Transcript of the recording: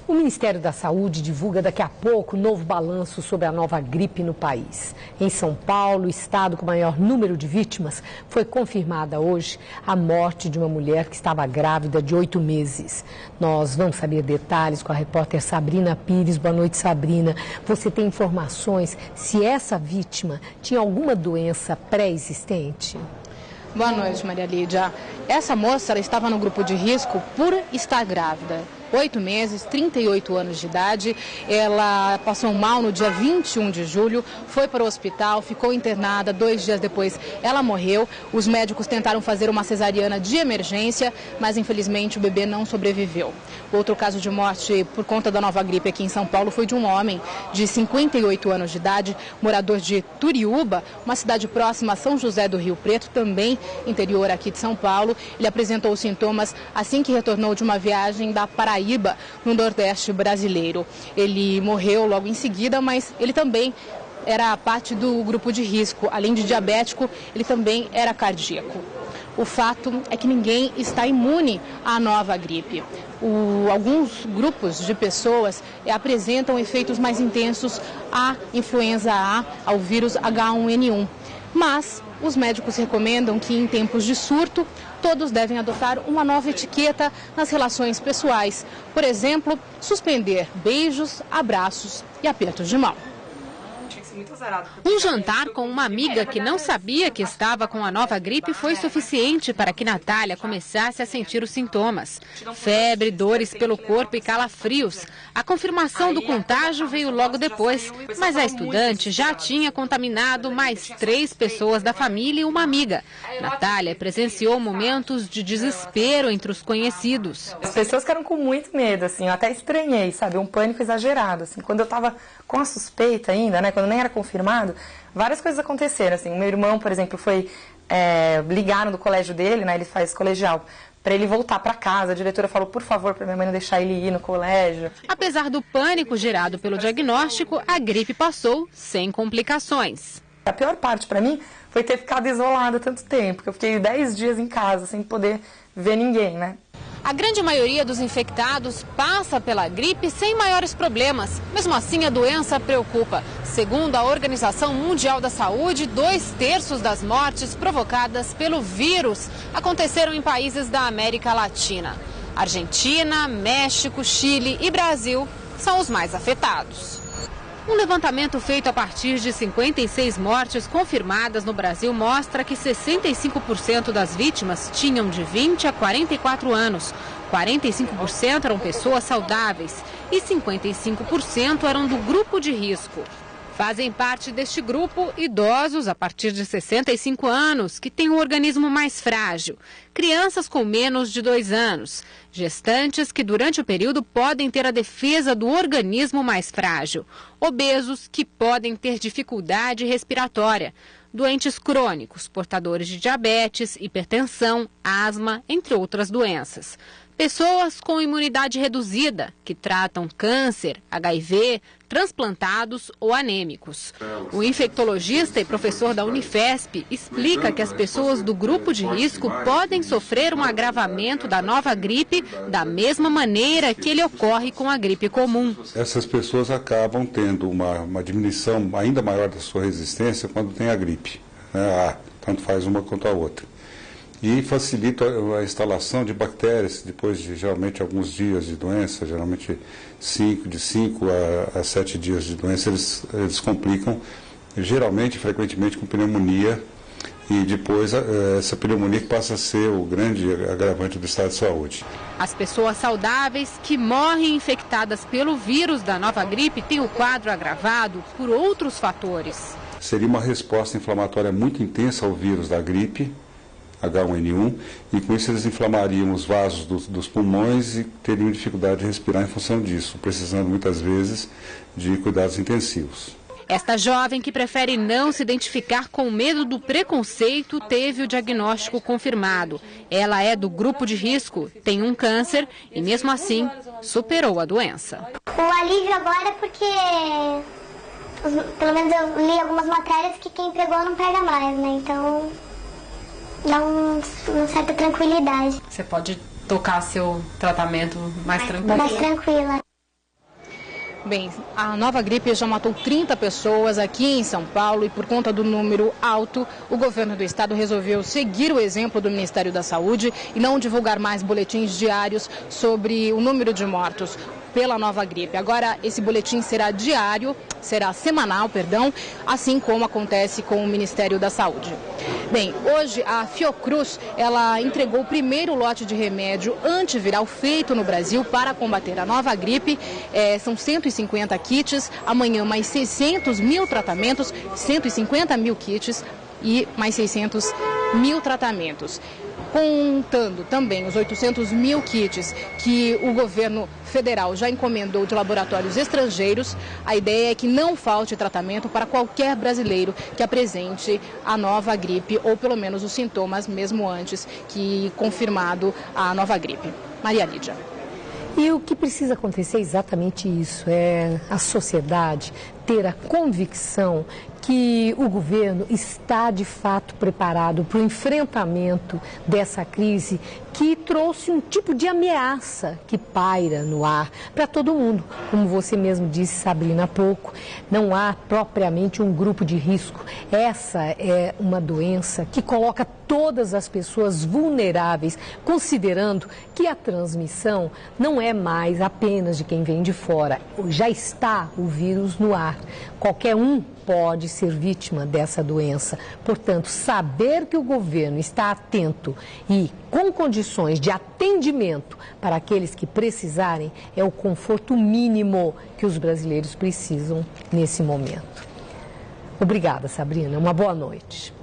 O Ministério da Saúde divulga daqui a pouco novo balanço sobre a nova gripe no país. Em São Paulo, o estado com maior número de vítimas, foi confirmada hoje a morte de uma mulher que estava grávida de 8 meses. Nós vamos saber detalhes com a repórter Sabrina Pires. Boa noite, Sabrina. Você tem informações se essa vítima tinha alguma doença pré-existente? Boa noite, Maria Lídia. Essa moça ela estava no grupo de risco por estar grávida. 8 meses, 38 anos de idade. Ela passou mal no dia 21 de julho, foi para o hospital, ficou internada. 2 dias depois, ela morreu. Os médicos tentaram fazer uma cesariana de emergência, mas infelizmente o bebê não sobreviveu. Outro caso de morte por conta da nova gripe aqui em São Paulo foi de um homem de 58 anos de idade, morador de Turiúba, uma cidade próxima a São José do Rio Preto, também interior aqui de São Paulo. Ele apresentou sintomas assim que retornou de uma viagem da Paraíba, no Nordeste brasileiro. Ele morreu logo em seguida, mas ele também era parte do grupo de risco. Além de diabético, ele também era cardíaco. O fato é que ninguém está imune à nova gripe. Alguns grupos de pessoas apresentam efeitos mais intensos à influenza A, ao vírus H1N1. Mas os médicos recomendam que em tempos de surto, todos devem adotar uma nova etiqueta nas relações pessoais. Por exemplo, suspender beijos, abraços e apertos de mão. Um jantar com uma amiga que não sabia que estava com a nova gripe foi suficiente para que Natália começasse a sentir os sintomas. Febre, dores pelo corpo e calafrios. A confirmação do contágio veio logo depois, mas a estudante já tinha contaminado mais 3 pessoas da família e uma amiga. Natália presenciou momentos de desespero entre os conhecidos. As pessoas ficaram com muito medo, assim, eu até estranhei, sabe, um pânico exagerado, assim, quando eu estava com a suspeita ainda, né, quando nem era confirmado, várias coisas aconteceram, assim, o meu irmão, por exemplo, ligaram do colégio dele, né, ele faz colegial, para ele voltar para casa. A diretora falou, por favor, para minha mãe não deixar ele ir no colégio. Apesar do pânico gerado pelo diagnóstico, a gripe passou sem complicações. A pior parte para mim foi ter ficado isolada tanto tempo, porque eu fiquei 10 dias em casa sem poder ver ninguém, né? A grande maioria dos infectados passa pela gripe sem maiores problemas. Mesmo assim, a doença preocupa. Segundo a Organização Mundial da Saúde, 2/3 das mortes provocadas pelo vírus aconteceram em países da América Latina. Argentina, México, Chile e Brasil são os mais afetados. Um levantamento feito a partir de 56 mortes confirmadas no Brasil mostra que 65% das vítimas tinham de 20 a 44 anos, 45% eram pessoas saudáveis e 55% eram do grupo de risco. Fazem parte deste grupo idosos a partir de 65 anos, que têm um organismo mais frágil, crianças com menos de 2 anos, gestantes que durante o período podem ter a defesa do organismo mais frágil, obesos que podem ter dificuldade respiratória, doentes crônicos, portadores de diabetes, hipertensão, asma, entre outras doenças. Pessoas com imunidade reduzida, que tratam câncer, HIV, transplantados ou anêmicos. O infectologista e professor da Unifesp explica que as pessoas do grupo de risco podem sofrer um agravamento da nova gripe da mesma maneira que ele ocorre com a gripe comum. Essas pessoas acabam tendo uma diminuição ainda maior da sua resistência quando tem a gripe, né? Tanto faz uma quanto a outra. E facilita a instalação de bactérias depois de geralmente alguns dias de doença, geralmente de 5 a 7 dias de doença, eles complicam geralmente, frequentemente com pneumonia, e depois essa pneumonia que passa a ser o grande agravante do estado de saúde. As pessoas saudáveis que morrem infectadas pelo vírus da nova gripe têm o quadro agravado por outros fatores. Seria uma resposta inflamatória muito intensa ao vírus da gripe, H1N1, e com isso eles inflamariam os vasos dos pulmões e teriam dificuldade de respirar em função disso, precisando muitas vezes de cuidados intensivos. Esta jovem, que prefere não se identificar com medo do preconceito, teve o diagnóstico confirmado. Ela é do grupo de risco, tem um câncer e mesmo assim superou a doença. O alívio agora é porque, pelo menos eu li algumas matérias que quem pegou não pega mais, né? Então dá uma certa tranquilidade. Você pode tocar seu tratamento mais tranquilo? Mais tranquila. Bem, a nova gripe já matou 30 pessoas aqui em São Paulo e por conta do número alto, o governo do estado resolveu seguir o exemplo do Ministério da Saúde e não divulgar mais boletins diários sobre o número de mortos pela nova gripe. Agora, esse boletim será semanal, assim como acontece com o Ministério da Saúde. Bem, hoje a Fiocruz, ela entregou o primeiro lote de remédio antiviral feito no Brasil para combater a nova gripe. São 150 kits, amanhã mais 600 mil tratamentos, 150 mil kits e mais 600 mil tratamentos. Contando também os 800 mil kits que o governo federal já encomendou de laboratórios estrangeiros, a ideia é que não falte tratamento para qualquer brasileiro que apresente a nova gripe, ou pelo menos os sintomas mesmo antes que confirmado a nova gripe. Maria Lídia. E o que precisa acontecer é exatamente isso, é a sociedade ter a convicção que o governo está de fato preparado para o enfrentamento dessa crise que trouxe um tipo de ameaça que paira no ar para todo mundo. Como você mesmo disse, Sabrina, há pouco, não há propriamente um grupo de risco. Essa é uma doença que coloca todas as pessoas vulneráveis, considerando que a transmissão não é mais apenas de quem vem de fora. Já está o vírus no ar. Qualquer um pode ser vítima dessa doença. Portanto, saber que o governo está atento e com condições de atendimento para aqueles que precisarem é o conforto mínimo que os brasileiros precisam nesse momento. Obrigada, Sabrina. Uma boa noite.